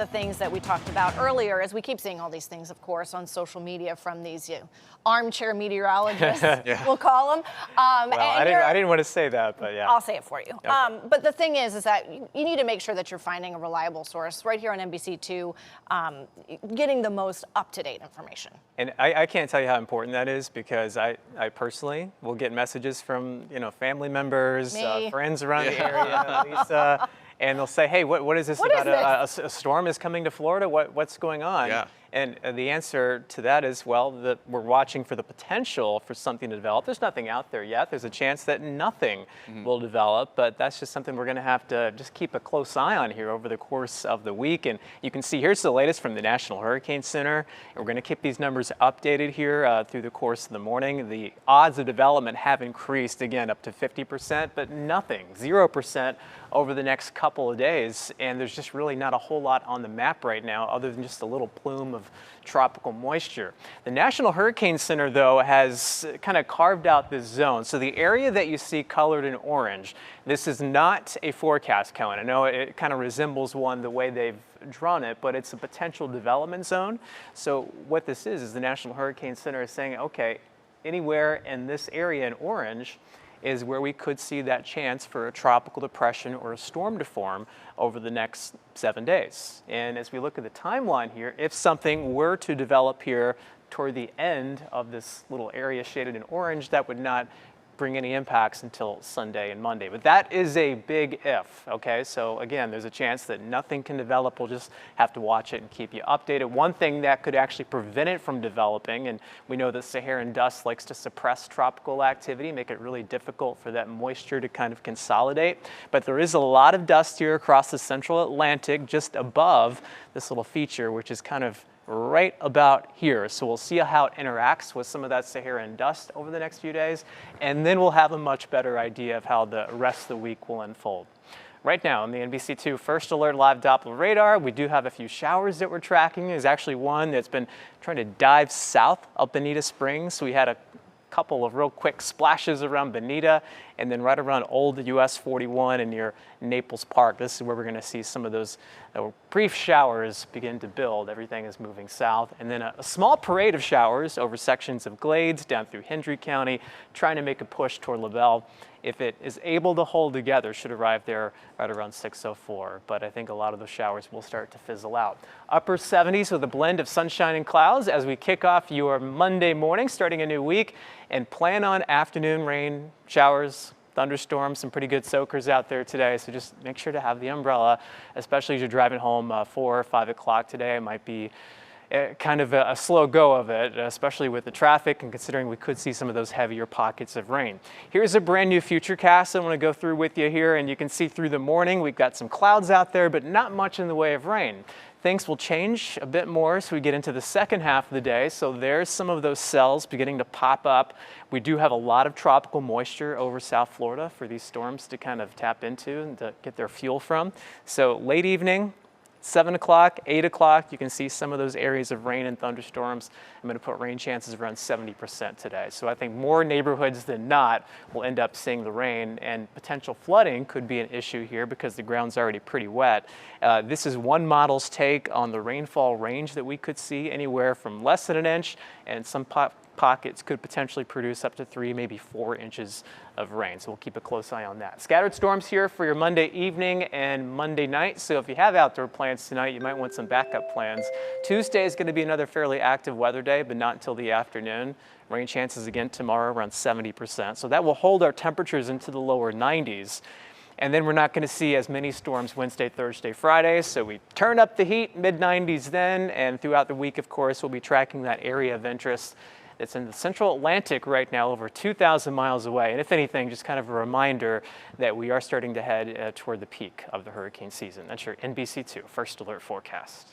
the things that we talked about earlier, as we keep seeing all these things, of course, on social media from these armchair meteorologists, we'll call them. Well, I didn't want to say that, but yeah. I'll say it for you. Okay. But the thing is that you need to make sure that you're finding a reliable source right here on NBC2, getting the most up-to-date information. And I can't tell you how important that is, because I personally will get messages from family members, friends around the area, Lisa, and they'll say, hey, what is this about a storm is coming to Florida? What's going on? Yeah. And the answer to that is, well, that we're watching for the potential for something to develop. There's nothing out there yet. There's a chance that nothing will develop, but that's just something we're going to have to just keep a close eye on here over the course of the week. And you can see here's the latest from the National Hurricane Center. And we're going to keep these numbers updated here through the course of the morning. The odds of development have increased, again, up to 50%, but nothing, 0% over the next couple of days. And there's just really not a whole lot on the map right now other than just a little plume of tropical moisture. The National Hurricane Center, though, has kind of carved out this zone. So the area that you see colored in orange, this is not a forecast cone. I know it kind of resembles one the way they've drawn it, but it's a potential development zone. So what this is the National Hurricane Center is saying, okay, anywhere in this area in orange is where we could see that chance for a tropical depression or a storm to form over the next 7 days. And as we look at the timeline here, if something were to develop here toward the end of this little area shaded in orange, that would not bring any impacts until Sunday and Monday. But that is a big if, okay? So again, there's a chance that nothing can develop. We'll just have to watch it and keep you updated. One thing that could actually prevent it from developing, and we know that Saharan dust likes to suppress tropical activity, make it really difficult for that moisture to kind of consolidate. But there is a lot of dust here across the central Atlantic, just above this little feature, which is kind of right about here. So we'll see how it interacts with some of that Saharan dust over the next few days, and then we'll have a much better idea of how the rest of the week will unfold. Right now on the NBC2 First Alert Live Doppler radar, we do have a few showers that we're tracking. There's actually one that's been trying to dive south of Bonita Springs. So we had a couple of real quick splashes around Bonita, and then right around Old US 41 and near Naples Park. This is where we're going to see some of those brief showers begin to build. Everything is moving south. And then a small parade of showers over sections of Glades down through Hendry County, trying to make a push toward LaBelle. If it is able to hold together, should arrive there right around 6:04. But I think a lot of those showers will start to fizzle out. Upper 70s with a blend of sunshine and clouds as we kick off your Monday morning, starting a new week, and plan on afternoon rain, showers, thunderstorms, some pretty good soakers out there today. So just make sure to have the umbrella, especially as you're driving home 4 or 5 o'clock today. It might be kind of a slow go of it, especially with the traffic and considering we could see some of those heavier pockets of rain. Here's a brand new futurecast I want to go through with you here, and you can see through the morning we've got some clouds out there, but not much in the way of rain. Things will change a bit more as we get into the second half of the day. So there's some of those cells beginning to pop up. We do have a lot of tropical moisture over South Florida for these storms to kind of tap into and to get their fuel from. So late evening, 7 o'clock, 8 o'clock, you can see some of those areas of rain and thunderstorms. I'm going to put rain chances around 70% today. So I think more neighborhoods than not will end up seeing the rain, and potential flooding could be an issue here because the ground's already pretty wet. This is one model's take on the rainfall range that we could see, anywhere from less than an inch, and some pockets could potentially produce up to 3, maybe 4 inches of rain. So we'll keep a close eye on that. Scattered storms here for your Monday evening and Monday night. So if you have outdoor plans tonight, you might want some backup plans. Tuesday is going to be another fairly active weather day, but not until the afternoon. Rain chances again tomorrow around 70%. So that will hold our temperatures into the lower 90s. And then we're not going to see as many storms Wednesday, Thursday, Friday. So we turn up the heat, mid-90s then, and throughout the week, of course, we'll be tracking that area of interest. It's in the central Atlantic right now, over 2,000 miles away. And if anything, just kind of a reminder that we are starting to head toward the peak of the hurricane season. That's your NBC2 First Alert forecast.